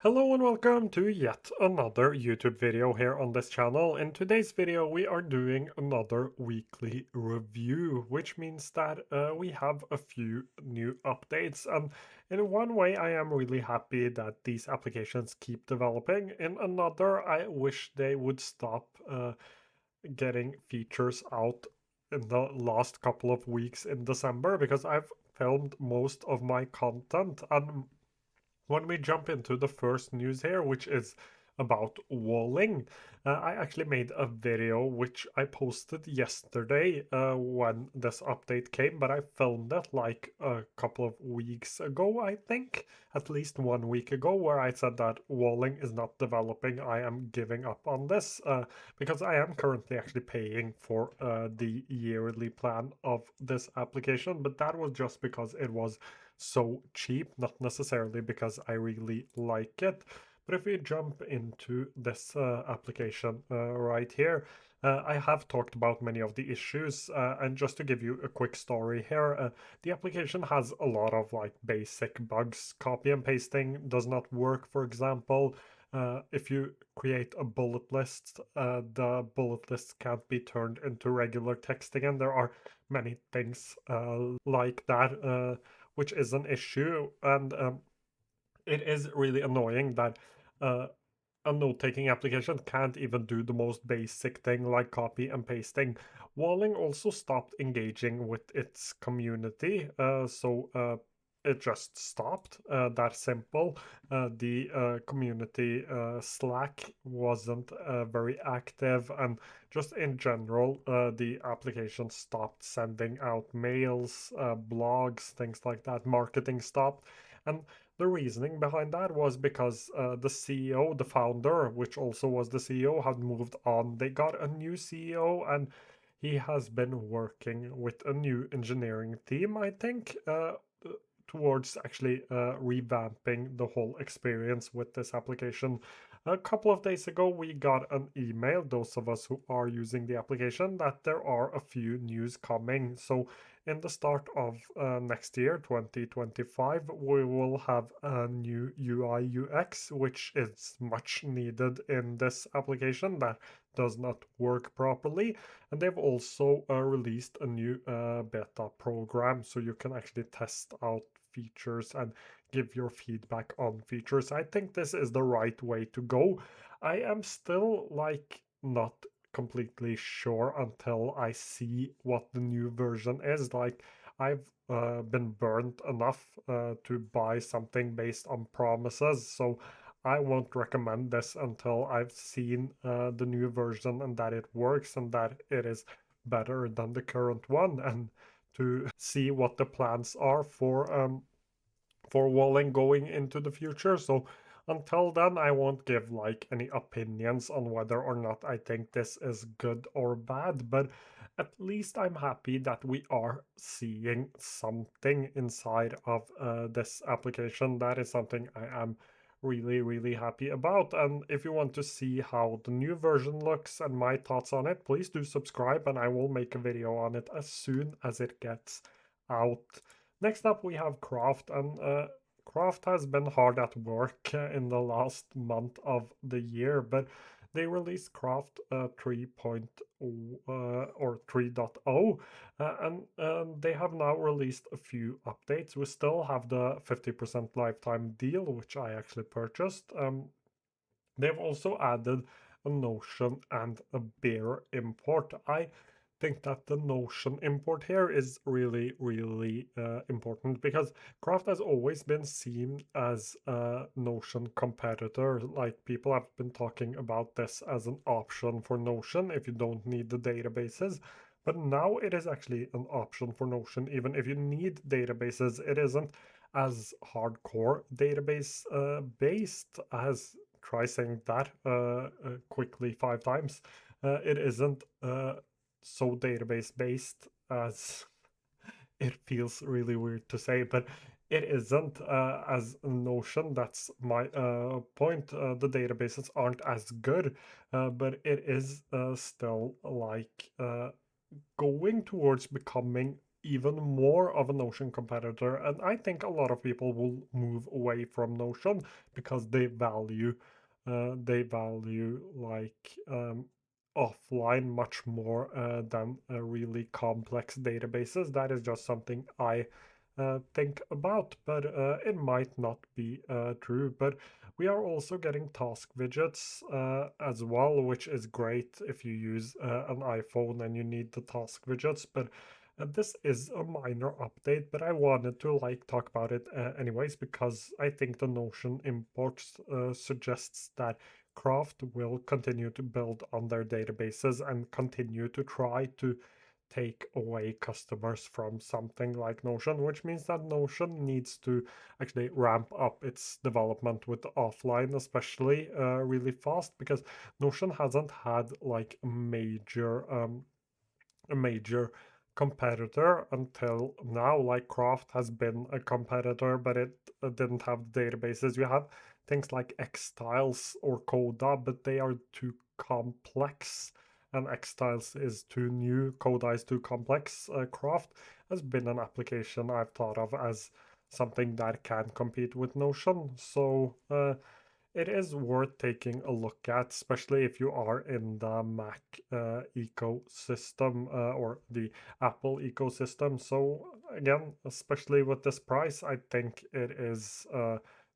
Hello and welcome to yet another YouTube video here on this channel. In today's video we are doing another weekly review, which means that we have a few new updates, and in one way I am really happy that these applications keep developing. In another, I wish they would stop getting features out in the last couple of weeks in December, because I've filmed most of my content. And when we jump into the first news here, which is about walling, I actually made a video which I posted yesterday when this update came, but I filmed it like a couple of weeks ago, I think, at least 1 week ago, where I said that walling is not developing. I am giving up on this because I am currently actually paying for the yearly plan of this application, but that was just because it was so cheap, not necessarily because I really like it. But if we jump into this application right here, I have talked about many of the issues, and just to give you a quick story here, the application has a lot of like basic bugs. Copy and pasting does not work, for example. If you create a bullet list, the bullet list can't be turned into regular text again. There are many things like that, which is an issue. And it is really annoying that uh, a note-taking application can't even do the most basic thing like copy and pasting. Walling also stopped engaging with its community, so it just stopped. That simple. The community Slack wasn't very active, and just in general, the application stopped sending out mails, blogs, things like that. Marketing stopped, and the reasoning behind that was because the CEO, the founder, which also was the CEO, had moved on. They got a new CEO, and he has been working with a new engineering team, I think, towards actually revamping the whole experience with this application. A couple of days ago, we got an email, those of us who are using the application, that there are a few news coming. So in the start of next year, 2025, we will have a new UI UX, which is much needed in this application that does not work properly. And they've also released a new beta program, so you can actually test out features and give your feedback on features. I think this is the right way to go. I am still like not completely sure until I see what the new version is. Like, I've been burnt enough to buy something based on promises, so I won't recommend this until I've seen the new version and that it works and that it is better than the current one, and to see what the plans are for walling going into the future. So until then, I won't give like any opinions on whether or not I think this is good or bad, but at least I'm happy that we are seeing something inside of this application. That is something I am really happy about. And if you want to see how the new version looks and my thoughts on it, please do subscribe, and I will make a video on it as soon as it gets out. Next up, we have Craft, and Craft has been hard at work in the last month of the year, but they released Craft 3.0 or 3.0, and they have now released a few updates. We still have the 50% lifetime deal, which I actually purchased. They've also added a Notion and a beer import. I think that the Notion import here is really important, because Craft has always been seen as a Notion competitor. Like, people have been talking about this as an option for Notion if you don't need the databases. But now it is actually an option for Notion, even if you need databases. It isn't as hardcore database based as, try saying that quickly 5 times. It isn't so database based as it feels really weird to say, but it isn't as Notion. That's my point. The databases aren't as good, but it is still like going towards becoming even more of a Notion competitor. And I think a lot of people will move away from Notion because they value like offline much more than really complex databases. That is just something I think about, but it might not be true. But we are also getting task widgets as well, which is great if you use an iPhone and you need the task widgets. But this is a minor update, but I wanted to like talk about it anyways because I think the Notion imports suggests that Craft will continue to build on their databases and continue to try to take away customers from something like Notion, which means that Notion needs to actually ramp up its development with offline, especially really fast, because Notion hasn't had like a major competitor until now. Like Craft has been a competitor, but it didn't have the databases. You have things like Xtiles or Coda, but they are too complex. And Xtiles is too new, Coda is too complex. Craft has been an application I've thought of as something that can compete with Notion. So it is worth taking a look at, especially if you are in the Mac ecosystem or the Apple ecosystem. So, again, especially with this price, I think it is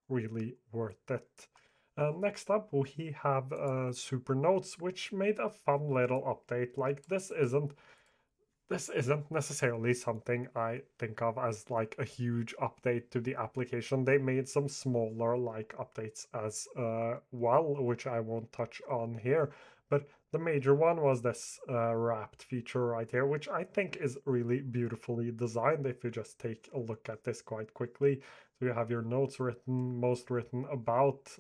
really worth it. Next up, we have Supernotes, which made a fun little update. Like, this isn't necessarily something I think of as like a huge update to the application. They made some smaller like updates as well, which I won't touch on here. But the major one was this wrapped feature right here, which I think is really beautifully designed. If you just take a look at this quite quickly, so you have your notes written, most written about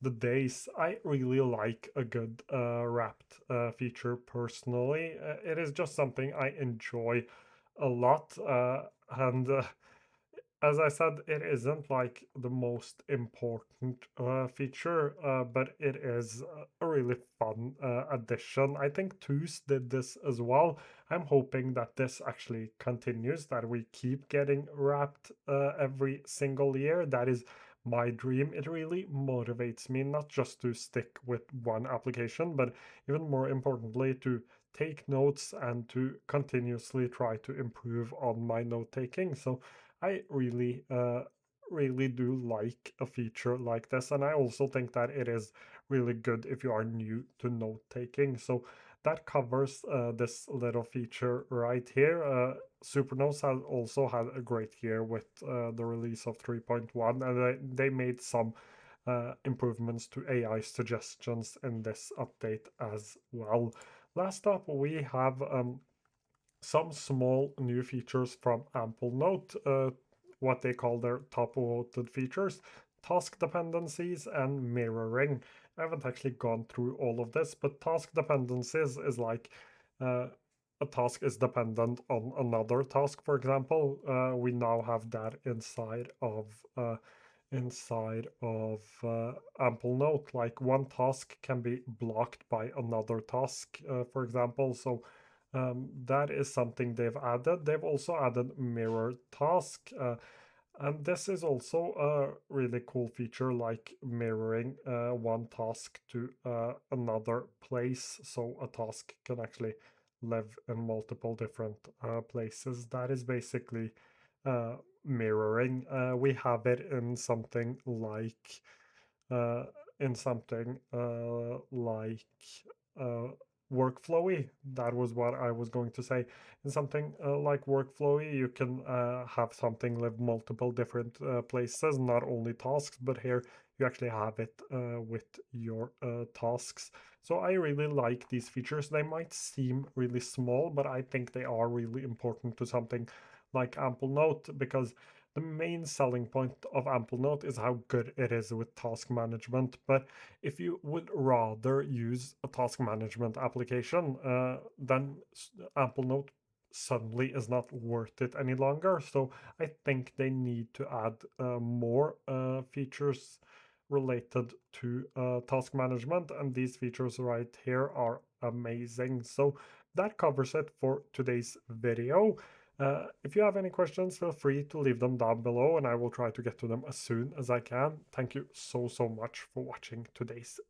the days. I really like a good wrapped feature personally. It is just something I enjoy a lot. And as I said, it isn't like the most important feature, but it is a really fun addition. I think Toos did this as well. I'm hoping that this actually continues, that we keep getting wrapped every single year. That is my dream. It really motivates me not just to stick with one application, but even more importantly, to take notes and to continuously try to improve on my note taking. So I really do like a feature like this, and I also think that it is really good if you are new to note taking. So that covers this little feature right here. Supernotes has also had a great year with the release of 3.1, and they made some improvements to AI suggestions in this update as well. Last up, we have some small new features from amplenote, what they call their top voted features, task dependencies, and mirroring. I haven't actually gone through all of this, but task dependencies is like uh, a task is dependent on another task, for example. We now have that inside of amplenote. Like one task can be blocked by another task, for example. So that is something they've added. They've also added mirror task, and this is also a really cool feature, like mirroring one task to another place, so a task can actually live in multiple different places. That is basically uh, mirroring. We have it uh, in something like uh, workflowy. That was what I was going to say. In something like workflowy, you can have something live multiple different places, not only tasks, but here you actually have it with your tasks. So I really like these features. They might seem really small, but I think they are really important to something like amplenote, because the main selling point of amplenote is how good it is with task management. But if you would rather use a task management application, then amplenote suddenly is not worth it any longer. So I think they need to add more features related to task management, and these features right here are amazing. So that covers it for today's video. If you have any questions, feel free to leave them down below and I will try to get to them as soon as I can. Thank you so much for watching today's